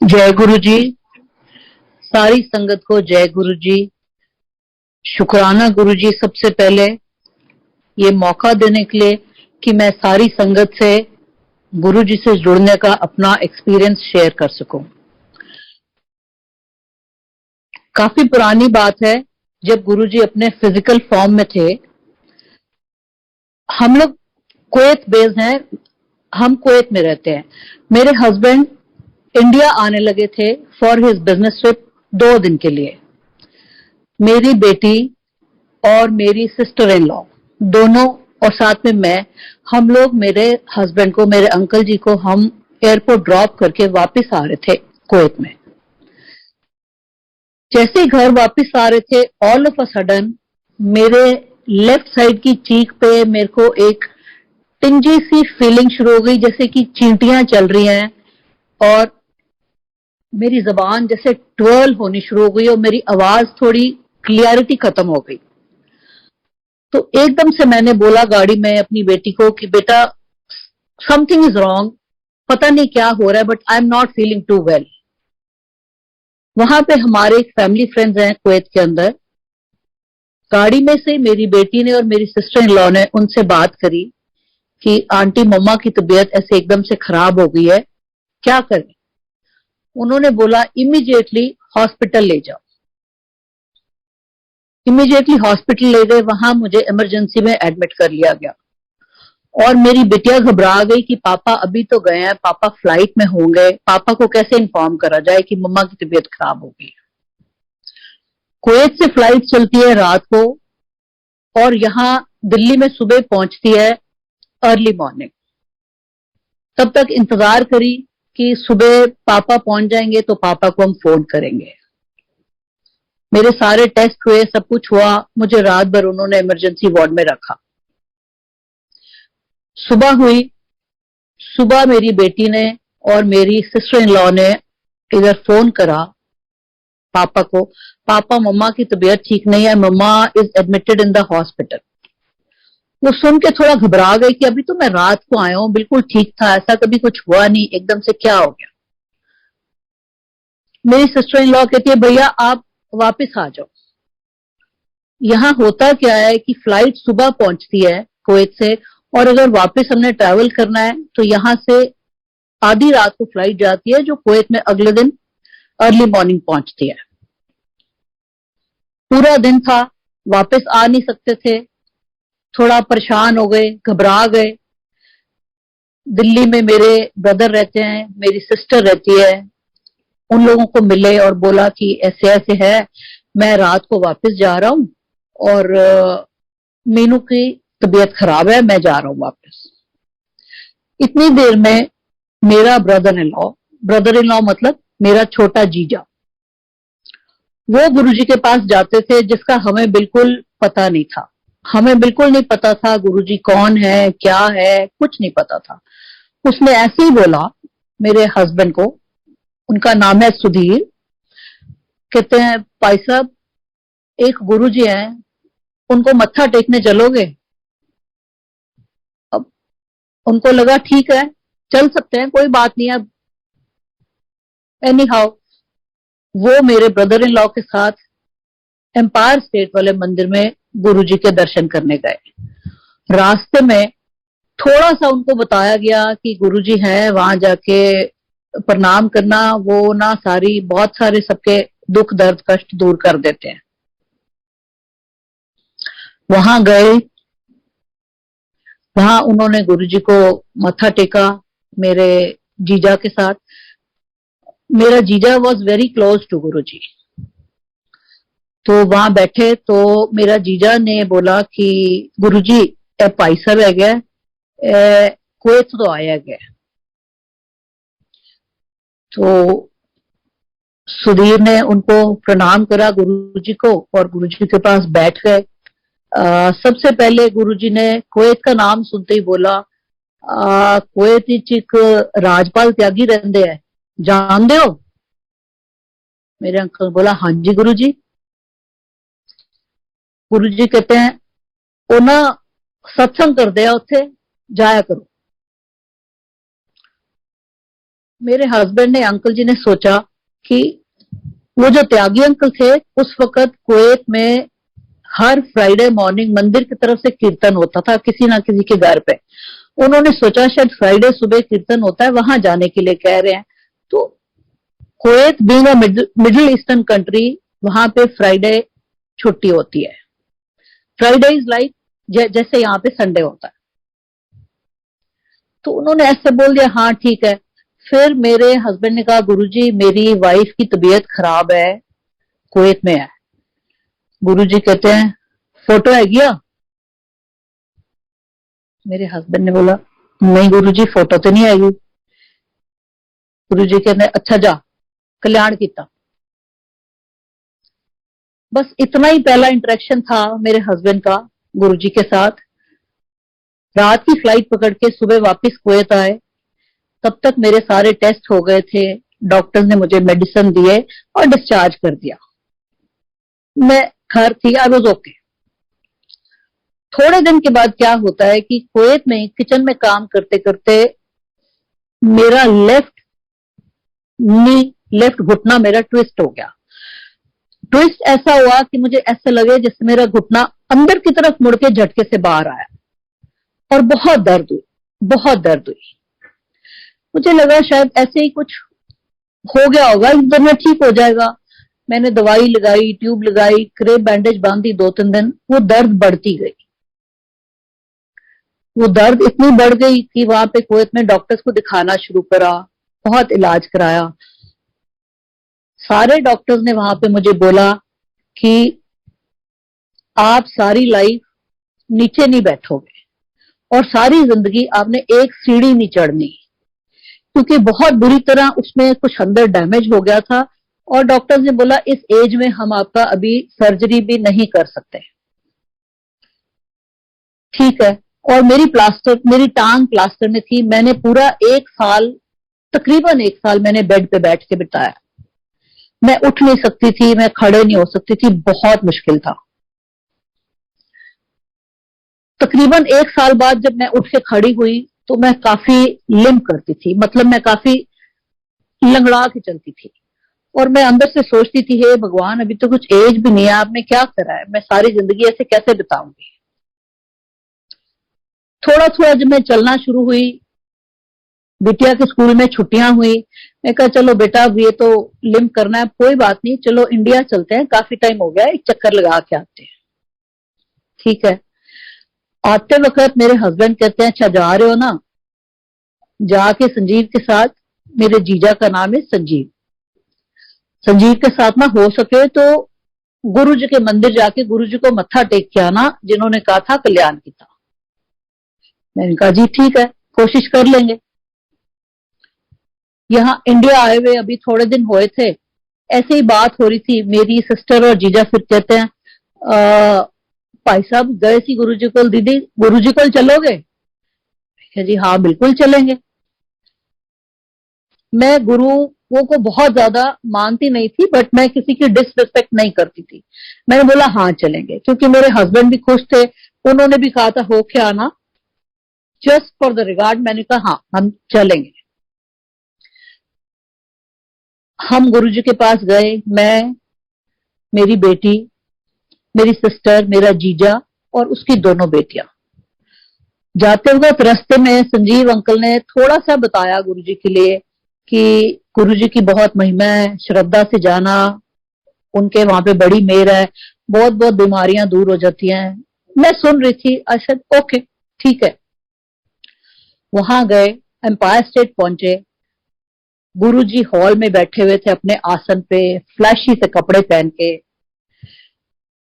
जय गुरु जी। सारी संगत को जय गुरु जी। शुक्राना गुरु जी सबसे पहले ये मौका देने के लिए कि मैं सारी संगत से गुरु जी से जुड़ने का अपना एक्सपीरियंस शेयर कर सकूं। काफी पुरानी बात है, जब गुरु जी अपने फिजिकल फॉर्म में थे। हम लोग कुवैत बेस्ड हैं, हम कुवैत में रहते हैं। मेरे हस्बैंड इंडिया आने लगे थे फॉर हिज बिजनेस ट्रिप 2 दिन के लिए। मेरी बेटी और मेरी सिस्टर इन लॉ दोनों और साथ में मैं, हम लोग मेरे हस्बैंड को, मेरे अंकल जी को हम एयरपोर्ट ड्रॉप करके वापस आ रहे थे कुवैत में। जैसे ही घर वापस आ रहे थे, ऑल ऑफ अ सडन मेरे लेफ्ट साइड की चीक पे मेरे को एक टिंजी सी फीलिंग शुरू हो गई, जैसे कि चींटियां चल रही हैं और मेरी जबान जैसे ट्वर्ल होनी शुरू हो गई और मेरी आवाज थोड़ी क्लियरिटी खत्म हो गई। तो एकदम से मैंने बोला गाड़ी में अपनी बेटी को कि बेटा समथिंग इज रॉन्ग, पता नहीं क्या हो रहा है, but I am not feeling too well. वहां पे हमारे एक फैमिली फ्रेंड्स हैं कुवैत के अंदर। गाड़ी में से मेरी बेटी ने और मेरी सिस्टर इन लॉ ने उनसे बात करी कि आंटी मम्मा की तबीयत ऐसे एकदम से खराब हो गई है, क्या करें। उन्होंने बोला इमीडिएटली हॉस्पिटल ले जाओ। इमीडिएटली हॉस्पिटल ले गए, वहां मुझे इमरजेंसी में एडमिट कर लिया गया। और मेरी बिटिया घबरा गई कि पापा अभी तो गए हैं, पापा फ्लाइट में होंगे, पापा को कैसे इन्फॉर्म करा जाए कि मम्मा की तबीयत खराब हो गई। कुवैत से फ्लाइट चलती है रात को और यहाँ दिल्ली में सुबह पहुंचती है अर्ली मॉर्निंग। तब तक इंतजार करी कि सुबह पापा पहुंच जाएंगे तो पापा को हम फोन करेंगे। मेरे सारे टेस्ट हुए, सब कुछ हुआ, मुझे रात भर उन्होंने इमरजेंसी वार्ड में रखा। सुबह हुई, सुबह मेरी बेटी ने और मेरी सिस्टर इन लॉ ने इधर फोन करा पापा को, पापा मम्मा की तबीयत ठीक नहीं है, mamma is admitted in the hospital. वो सुन के थोड़ा घबरा गई कि अभी तो मैं रात को आया हूं, बिल्कुल ठीक था, ऐसा कभी कुछ हुआ नहीं, एकदम से क्या हो गया। मेरी सिस्टर इन लॉ कहती है भैया आप वापस आ जाओ। यहाँ होता क्या है कि फ्लाइट सुबह पहुंचती है कुवैत से, और अगर वापस हमने ट्रैवल करना है तो यहाँ से आधी रात को फ्लाइट जाती है जो कुवैत में अगले दिन अर्ली मॉर्निंग पहुंचती है। पूरा दिन था, वापस आ नहीं सकते थे, थोड़ा परेशान हो गए, घबरा गए। दिल्ली में मेरे ब्रदर रहते हैं, मेरी सिस्टर रहती है, उन लोगों को मिले और बोला कि ऐसे ऐसे है, मैं रात को वापस जा रहा हूं और मीनू की तबीयत खराब है, मैं जा रहा हूं वापस। इतनी देर में मेरा ब्रदर इन लॉ मतलब मेरा छोटा जीजा, वो गुरुजी के पास जाते थे, जिसका हमें बिल्कुल पता नहीं था। हमें बिल्कुल नहीं पता था गुरुजी कौन है, क्या है, कुछ नहीं पता था। उसने ऐसे ही बोला मेरे हस्बैंड को, उनका नाम है सुधीर, कहते हैं भाई साहब एक गुरुजी हैं, उनको मत्था टेकने चलोगे। अब उनको लगा ठीक है चल सकते हैं, कोई बात नहीं। अब एनी हाउ वो मेरे ब्रदर इन लॉ के साथ एम्पायर स्टेट वाले मंदिर में गुरुजी के दर्शन करने गए। रास्ते में थोड़ा सा उनको बताया गया कि गुरुजी हैं, वहां जाके प्रणाम करना, वो ना बहुत सारे सबके दुख दर्द कष्ट दूर कर देते हैं। वहां गए, वहां उन्होंने गुरुजी को मत्था टेका मेरे जीजा के साथ। मेरा जीजा वॉज वेरी क्लोज टू गुरुजी। तो वहां बैठे तो मेरा जीजा ने बोला कि गुरुजी भाई साहब है गया, कुवैत तो आया गया। तो सुधीर ने उनको प्रणाम करा गुरुजी को और गुरुजी के पास बैठ गए। सबसे पहले गुरुजी ने कुवैत का नाम सुनते ही बोला कुवैत एक राजपाल त्यागी रहंदे है, जानते हो। मेरे अंकल बोला हाँ जी गुरुजी। गुरुजी कहते हैं वो ना सत्संग करते हैं, उत्थे जाया करो। मेरे हस्बैंड ने, अंकल जी ने सोचा कि वो जो त्यागी अंकल थे, उस वक्त कुवैत में हर फ्राइडे मॉर्निंग मंदिर की तरफ से कीर्तन होता था किसी ना किसी के घर पे। उन्होंने सोचा शायद फ्राइडे सुबह कीर्तन होता है, वहां जाने के लिए कह रहे हैं। तो Kuwait being a middle eastern country, वहां पे फ्राइडे छुट्टी होती है। फ्राइडे इज लाइक जैसे यहाँ पे संडे होता है। तो उन्होंने ऐसे बोल दिया, हाँ ठीक है। फिर मेरे हस्बैंड ने कहा, गुरुजी मेरी वाइफ की तबीयत खराब है, कुवैत में है। गुरुजी कहते हैं, फोटो है क्या? मेरे हस्बैंड ने बोला, नहीं गुरुजी फोटो तो नहीं आएगी। गुरुजी कहते हैं, अच्छा जा कल्याण किता। बस इतना ही पहला इंटरेक्शन था मेरे हस्बैंड का गुरुजी के साथ। रात की फ्लाइट पकड़ के सुबह वापस कुवैत आए। तब तक मेरे सारे टेस्ट हो गए थे, डॉक्टर ने मुझे मेडिसिन दिए और डिस्चार्ज कर दिया। मैं घर थी, आई वाज ओके। थोड़े दिन के बाद क्या होता है कि कुवैत में किचन में काम करते करते मेरा लेफ्ट घुटना मेरा ट्विस्ट हो गया। ट्विस्ट ऐसा हुआ कि मुझे ऐसा लगे जैसे मेरा घुटना अंदर की तरफ मुड़ के झटके से बाहर आया और बहुत दर्द हुई, बहुत दर्द हुई। मुझे लगा शायद ऐसे ही कुछ हो गया होगा, इस दिन में ठीक हो जाएगा। मैंने दवाई लगाई, ट्यूब लगाई, क्रेप बैंडेज बांधी 2-3 दिन। वो दर्द बढ़ती गई, वो दर्द इतनी बढ़ गई कि वहां पे कुवैत में डॉक्टर्स को दिखाना शुरू करा, बहुत इलाज कराया। सारे डॉक्टर्स ने वहां पे मुझे बोला कि आप सारी लाइफ नीचे नहीं बैठोगे और सारी जिंदगी आपने एक सीढ़ी नहीं चढ़नी, क्योंकि बहुत बुरी तरह उसमें कुछ अंदर डैमेज हो गया था। और डॉक्टर्स ने बोला, इस एज में हम आपका अभी सर्जरी भी नहीं कर सकते। ठीक है। और मेरी टांग प्लास्टर में थी। मैंने पूरा 1 साल, तकरीबन 1 साल मैंने बेड पे बैठ के बिताया। मैं उठ नहीं सकती थी, मैं खड़े नहीं हो सकती थी, बहुत मुश्किल था। तकरीबन 1 साल बाद जब मैं उठ के खड़ी हुई तो मैं काफी लिम्प करती थी, मतलब मैं काफी लंगड़ा के चलती थी। और मैं अंदर से सोचती थी, हे भगवान, अभी तो कुछ एज भी नहीं है, आपने क्या करा है, मैं सारी जिंदगी ऐसे कैसे बिताऊंगी। थोड़ा थोड़ा जब मैं चलना शुरू हुई, बिटिया के स्कूल में छुट्टियां हुई, मैं कहा चलो बेटा अब ये तो लिम्प करना है, कोई बात नहीं, चलो इंडिया चलते हैं, काफी टाइम हो गया, एक चक्कर लगा के आते हैं। ठीक है। आते वक्त मेरे हस्बैंड कहते हैं, अच्छा जा रहे हो ना, जाके संजीव के साथ, मेरे जीजा का नाम है संजीव, संजीव के साथ ना हो सके तो गुरु जी के मंदिर जाके गुरु जी को मत्था टेक के आना, जिन्होंने कहा था कल्याण की था। मैंने कहा जी ठीक है, कोशिश कर लेंगे। यहाँ इंडिया आए हुए अभी थोड़े दिन हुए थे, ऐसे ही बात हो रही थी, मेरी सिस्टर और जीजा फिर कहते हैं, भाई साहब गए सी गुरु जी को, दीदी गुरु जी को चलोगे? जी हाँ बिल्कुल चलेंगे। मैं गुरुओं को बहुत ज्यादा मानती नहीं थी, बट मैं किसी की डिसरिस्पेक्ट नहीं करती थी। मैंने बोला हाँ चलेंगे, क्योंकि मेरे हस्बैंड भी खुश थे, उन्होंने भी कहा था होके आना, जस्ट फॉर द रिगार्ड। मैंने कहा हाँ हम चलेंगे। हम गुरुजी के पास गए, मैं, मेरी बेटी, मेरी सिस्टर, मेरा जीजा और उसकी दोनों बेटियां। जाते वक्त रास्ते में संजीव अंकल ने थोड़ा सा बताया गुरुजी के लिए कि गुरुजी की बहुत महिमा है, श्रद्धा से जाना, उनके वहां पे बड़ी मेहर है, बहुत बहुत बीमारियां दूर हो जाती हैं। मैं सुन रही थी, अच्छा ओके ठीक है। वहां गए, एम्पायर स्टेट पहुंचे, गुरुजी हॉल में बैठे हुए थे अपने आसन पे, फ्लैशी से कपड़े पहन के।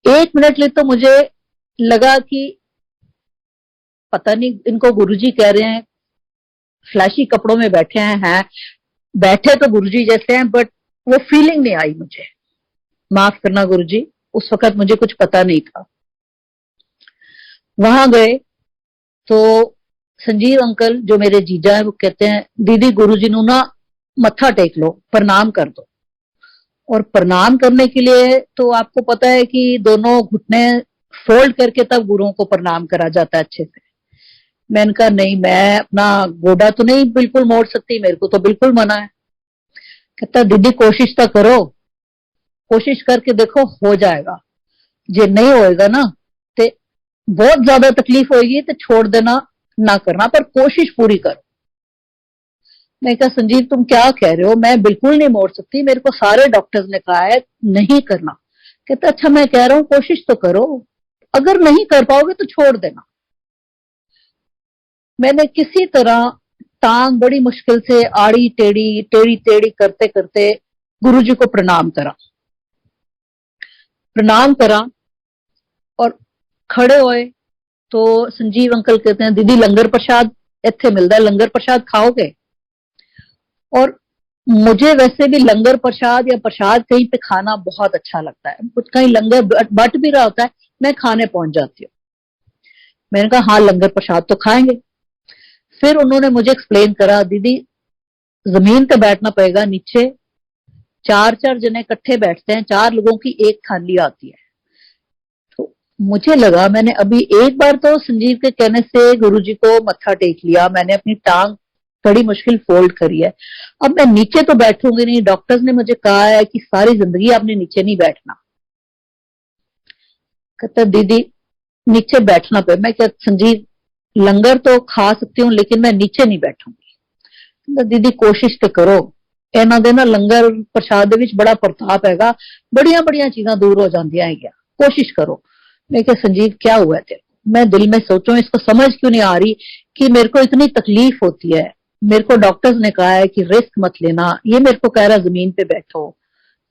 1 मिनट लिए तो मुझे लगा कि पता नहीं इनको गुरुजी कह रहे हैं, फ्लैशी कपड़ों में बैठे हैं, बैठे तो गुरुजी जैसे हैं, बट वो फीलिंग नहीं आई मुझे। माफ करना गुरुजी, उस वक्त मुझे कुछ पता नहीं था। वहां गए तो संजीव अंकल जो मेरे जीजा है वो कहते हैं, दीदी गुरुजी नु ना मत्था टेक लो, प्रणाम कर दो। और प्रणाम करने के लिए तो आपको पता है कि दोनों घुटने फोल्ड करके तब गुरुओं को प्रणाम करा जाता है अच्छे से। मैंने कहा नहीं, मैं अपना गोडा तो नहीं बिल्कुल मोड़ सकती, मेरे को तो बिल्कुल मना है। कहता दीदी कोशिश तो करो, कोशिश करके देखो हो जाएगा, जे नहीं होएगा ना तो बहुत ज्यादा तकलीफ होगी तो छोड़ देना, ना करना, पर कोशिश पूरी करो। मैं कहा संजीव तुम क्या कह रहे हो, मैं बिल्कुल नहीं मोड़ सकती, मेरे को सारे डॉक्टर्स ने कहा है नहीं करना। कहता अच्छा मैं कह रहा हूं कोशिश तो करो, अगर नहीं कर पाओगे तो छोड़ देना। मैंने किसी तरह टांग बड़ी मुश्किल से आड़ी टेढ़ी टेढ़ी टेढ़ी करते करते गुरुजी को प्रणाम करा, प्रणाम करा और खड़े होए तो संजीव अंकल कहते हैं दीदी लंगर प्रसाद इत्थे मिलता है, लंगर प्रसाद खाओगे? और मुझे वैसे भी लंगर प्रसाद या प्रसाद कहीं पे खाना बहुत अच्छा लगता है, कुछ कहीं लंगर बट भी रहा होता है मैं खाने पहुंच जाती हूँ। मैंने कहा हाँ लंगर प्रसाद तो खाएंगे। फिर उन्होंने मुझे एक्सप्लेन करा दीदी जमीन पे बैठना पड़ेगा, नीचे चार चार जने इकट्ठे बैठते हैं, चार लोगों की एक थाली आती है। तो मुझे लगा मैंने अभी एक बार तो संजीव के कहने से गुरुजी को मत्था टेक लिया, मैंने अपनी टांग बड़ी मुश्किल फोल्ड करी है, अब मैं नीचे तो बैठूंगी नहीं, डॉक्टर्स ने मुझे कहा है कि सारी जिंदगी आपने नीचे नहीं बैठना। कहता दीदी नीचे बैठना पे। मैं क्या संजीव लंगर तो खा सकती हूँ लेकिन मैं नीचे नहीं बैठूंगी। दीदी कोशिश तो करो, इन्हों दे ना लंगर प्रसाद दे विच बड़ा प्रताप हैगा, बड़िया बड़िया चीजा दूर हो जांदियां हैगियां, कोशिश करो। मैं क्या संजीव क्या हुआ तेरे को? मैं दिल में सोचूं इसको समझ क्यों नहीं आ रही कि मेरे को इतनी तकलीफ होती है, मेरे को डॉक्टर्स ने कहा है कि रिस्क मत लेना, ये मेरे को कह रहा जमीन पे बैठो।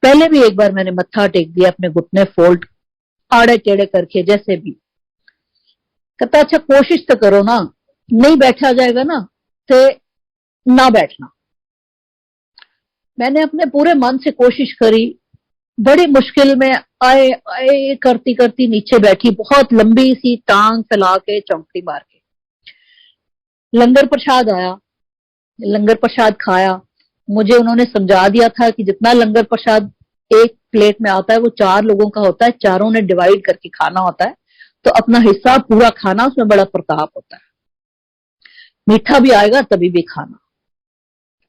पहले भी एक बार मैंने मत्था टेक दिया, अपने घुटने फोल्ड आड़े टेढ़े करके जैसे भी। कहता अच्छा कोशिश तो करो ना, नहीं बैठा जाएगा ना तो ना बैठना। मैंने अपने पूरे मन से कोशिश करी, बड़ी मुश्किल में आए आए करती करती नीचे बैठी, बहुत लंबी सी टांग फैला के चौंकड़ी मार के। लंगर प्रसाद आया, लंगर प्रसाद खाया। मुझे उन्होंने समझा दिया था कि जितना लंगर प्रसाद एक प्लेट में आता है वो चार लोगों का होता है, चारों ने डिवाइड करके खाना होता है, तो अपना हिस्सा पूरा खाना, उसमें बड़ा प्रताप होता है, मीठा भी आएगा तभी भी खाना।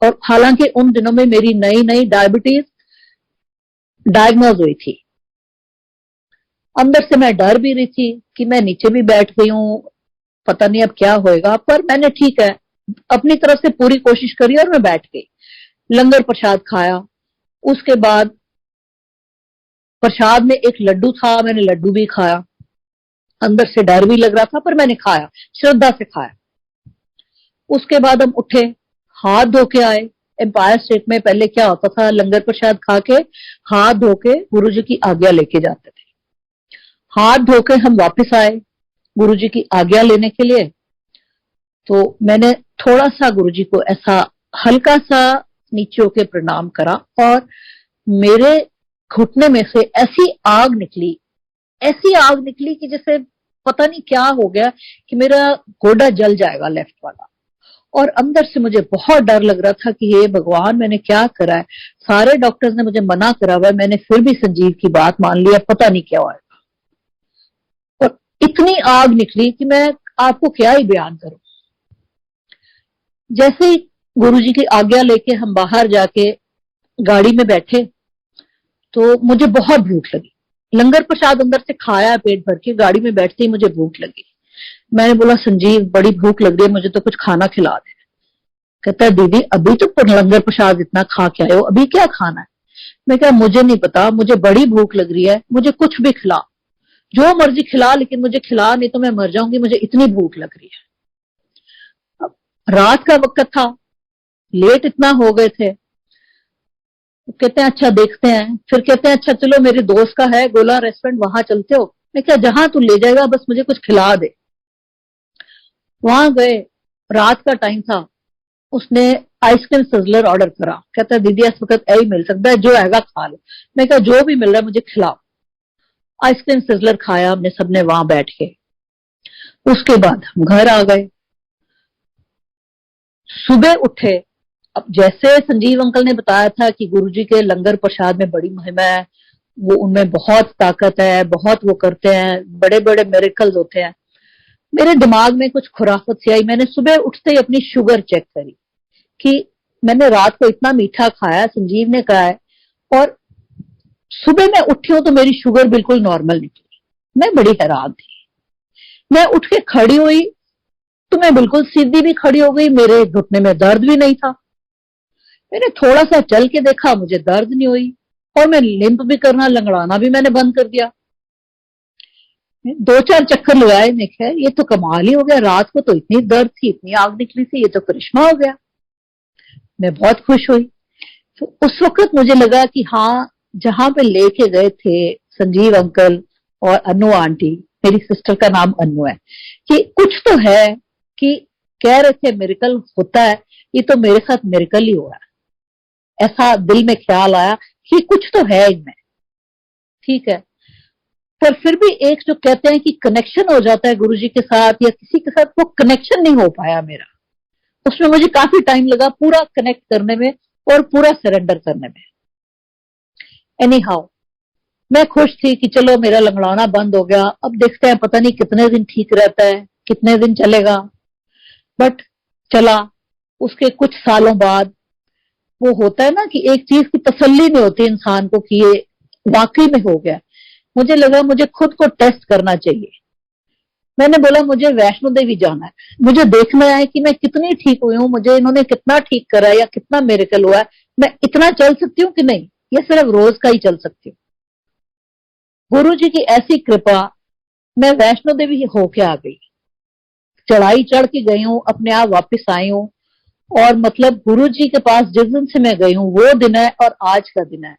और हालांकि उन दिनों में मेरी नई नई डायबिटीज डायग्नोज हुई थी, अंदर से मैं डर भी रही थी कि मैं नीचे भी बैठ गई हूं, पता नहीं अब क्या होएगा, पर मैंने ठीक है अपनी तरफ से पूरी कोशिश करी और मैं बैठ गई। लंगर प्रसाद खाया, उसके बाद प्रसाद में एक लड्डू था, मैंने लड्डू भी खाया, अंदर से डर भी लग रहा था पर मैंने खाया, श्रद्धा से खाया। उसके बाद हम उठे, हाथ धो के आए। एम्पायर स्टेट में पहले क्या होता था, लंगर प्रसाद खा के हाथ धो के गुरुजी की आज्ञा लेके जाते थे। हाथ धो के हम वापस आए गुरुजी की आज्ञा लेने के लिए। तो मैंने थोड़ा सा गुरुजी को ऐसा हल्का सा नीचे होके प्रणाम करा और मेरे घुटने में से ऐसी आग निकली, ऐसी आग निकली कि जैसे पता नहीं क्या हो गया कि मेरा गोडा जल जाएगा लेफ्ट वाला। और अंदर से मुझे बहुत डर लग रहा था कि हे भगवान मैंने क्या करा है, सारे डॉक्टर्स ने मुझे मना करा हुआ है, मैंने फिर भी संजीव की बात मान लिया, पता नहीं क्या हुआ। और इतनी आग निकली कि मैं आपको क्या ही बयान करूं। जैसे ही गुरुजी की आज्ञा लेके हम बाहर जाके गाड़ी में बैठे तो मुझे बहुत भूख लगी, लंगर प्रसाद अंदर से खाया पेट भर के, गाड़ी में बैठते ही मुझे भूख लगी। मैंने बोला संजीव बड़ी भूख लग रही है, मुझे तो कुछ खाना खिला दे। कहता है दीदी अभी तो लंगर प्रसाद इतना खा के आए हो, अभी क्या खाना है? मैं कहा मुझे नहीं पता, मुझे बड़ी भूख लग रही है, मुझे कुछ भी खिला, जो मर्जी खिला, लेकिन मुझे खिला, नहीं तो मैं मर जाऊंगी, मुझे इतनी भूख लग रही है। अब रात का वक्त था, लेट इतना हो गए थे। कहते हैं अच्छा देखते हैं, फिर कहते हैं अच्छा चलो मेरे दोस्त का है गोला रेस्टोरेंट, वहां चलते हो। मैं क्या जहां तू ले जाएगा बस मुझे कुछ खिला दे। वहां गए, रात का टाइम था, उसने आइसक्रीम सिजलर ऑर्डर करा। कहता है दीदी इस वक्त यही मिल सकता है, जो आएगा खा लो। मैं कहा जो भी मिल रहा है मुझे खिलाओ। आइसक्रीम सिजलर खाया हमने सबने वहां बैठ के। उसके बाद हम घर आ गए, सुबह उठे। अब जैसे संजीव अंकल ने बताया था कि गुरुजी के लंगर प्रसाद में बड़ी महिमा है, वो उनमें बहुत ताकत है, बहुत वो करते हैं, बड़े बड़े मिरेकल्स होते हैं। मेरे दिमाग में कुछ खुराफत सी आई। मैंने सुबह उठते ही अपनी शुगर चेक करी कि मैंने रात को इतना मीठा खाया, संजीव ने कहा है, और सुबह मैं उठी हूं तो मेरी शुगर बिल्कुल नॉर्मल निकली। मैं बड़ी हैरान थी। मैं उठ के खड़ी हुई तो मैं बिल्कुल सीधी भी खड़ी हो गई, मेरे घुटने में दर्द भी नहीं था। मैंने थोड़ा सा चल के देखा, मुझे दर्द नहीं हुई, और मैं लिंप भी करना, लंगड़ाना भी मैंने बंद कर दिया। दो चार चक्कर लगाए, मैं क्या ये तो कमाल ही हो गया, रात को तो इतनी दर्द थी, इतनी आग निकली थी, ये तो करिश्मा हो गया। मैं बहुत खुश हुई। तो उस वक्त मुझे लगा कि हाँ, जहां पे लेके गए थे संजीव अंकल और अनु आंटी, मेरी सिस्टर का नाम अनु है, कि कुछ तो है, कि कह रहे थे मिरेकल होता है, ये तो मेरे साथ मिरेकल ही हुआ। ऐसा दिल में ख्याल आया कि कुछ तो है इनमें। ठीक है, पर फिर भी एक जो कहते हैं कि कनेक्शन हो जाता है गुरुजी के साथ या किसी के साथ, वो कनेक्शन नहीं हो पाया मेरा। उसमें मुझे काफी टाइम लगा पूरा कनेक्ट करने में और पूरा सरेंडर करने में। एनी हाउ, मैं खुश थी कि चलो मेरा लंगड़ाना बंद हो गया। अब देखते हैं, पता नहीं कितने दिन ठीक रहता है, कितने दिन चलेगा, बट चला। उसके कुछ सालों बाद वो होता है ना कि एक चीज की तसल्ली नहीं होती इंसान को कि ये वाकई में हो गया। मुझे लगा मुझे खुद को टेस्ट करना चाहिए। मैंने बोला मुझे वैष्णो देवी जाना है, मुझे देखना है कि मैं कितनी ठीक हुई हूँ, मुझे इन्होंने कितना ठीक करा है या कितना मिरेकल हुआ है, मैं इतना चल सकती हूँ कि नहीं, या सिर्फ रोज का ही चल सकती हूँ। गुरु जी की ऐसी कृपा, मैं वैष्णो देवी होके आ गई, चढ़ाई चढ़ के गई हूँ, अपने आप वापस आई हूँ। और मतलब गुरु जी के पास जिस दिन से मैं गई हूँ वो दिन है और आज का दिन है।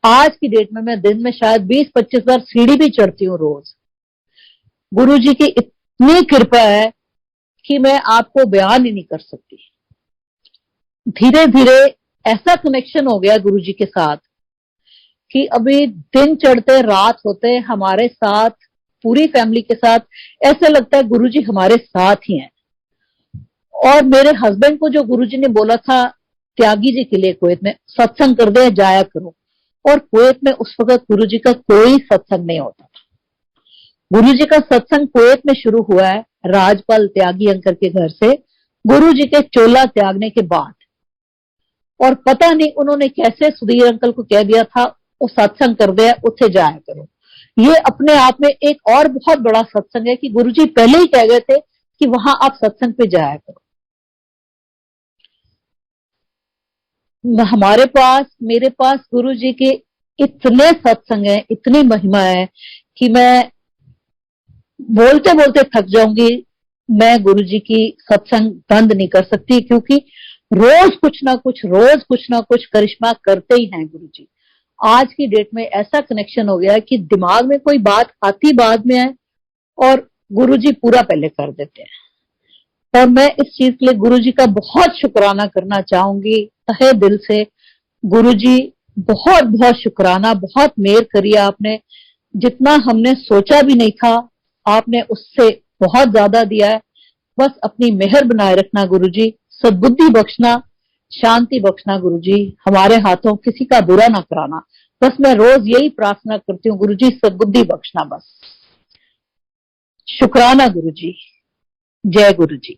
आज की डेट में मैं दिन में शायद 20-25 बार सीढ़ी भी चढ़ती हूँ रोज। गुरु जी की इतनी कृपा है कि मैं आपको बयान ही नहीं कर सकती। धीरे धीरे ऐसा कनेक्शन हो गया गुरु जी के साथ कि अभी दिन चढ़ते रात होते हमारे साथ, पूरी फैमिली के साथ, ऐसा लगता है गुरु जी हमारे साथ ही हैं। और मेरे हस्बैंड को जो गुरु जी ने बोला था त्यागी जी के लिए कुवैत में सत्संग कर दे, जाया करो, और कुवैत में उस वक्त गुरु जी का कोई सत्संग नहीं होता था। गुरु जी का सत्संग कुवैत में शुरू हुआ है राजपाल त्यागी अंकल के घर से, गुरु जी के चोला त्यागने के बाद। और पता नहीं उन्होंने कैसे सुधीर अंकल को कह दिया था वो सत्संग कर दे, उसे जाया करो। ये अपने आप में एक और बहुत बड़ा सत्संग है कि गुरु जी पहले ही कह गए थे कि वहां आप सत्संग पे जाया करो। हमारे पास, मेरे पास गुरु जी के इतने सत्संग है, इतनी महिमा है कि मैं बोलते बोलते थक जाऊंगी। मैं गुरु जी की सत्संग बंद नहीं कर सकती, क्योंकि रोज कुछ ना कुछ करिश्मा करते ही हैं गुरु जी। आज की डेट में ऐसा कनेक्शन हो गया है कि दिमाग में कोई बात आती बाद में है और गुरु जी पूरा पहले कर देते हैं। और मैं इस चीज के लिए गुरु जी का बहुत शुक्राना करना चाहूंगी तहे दिल से। गुरु जी बहुत बहुत शुक्राना, बहुत मेहर करी आपने, जितना हमने सोचा भी नहीं था आपने उससे बहुत ज्यादा दिया है। बस अपनी मेहर बनाए रखना गुरु जी, सद्बुद्धि बख्शना, शांति बख्शना गुरु जी, हमारे हाथों किसी का बुरा ना कराना। बस मैं रोज यही प्रार्थना करती हूँ गुरु जी, सद्बुद्धि बख्शना बस। शुक्राना गुरु जी, जय गुरु जी।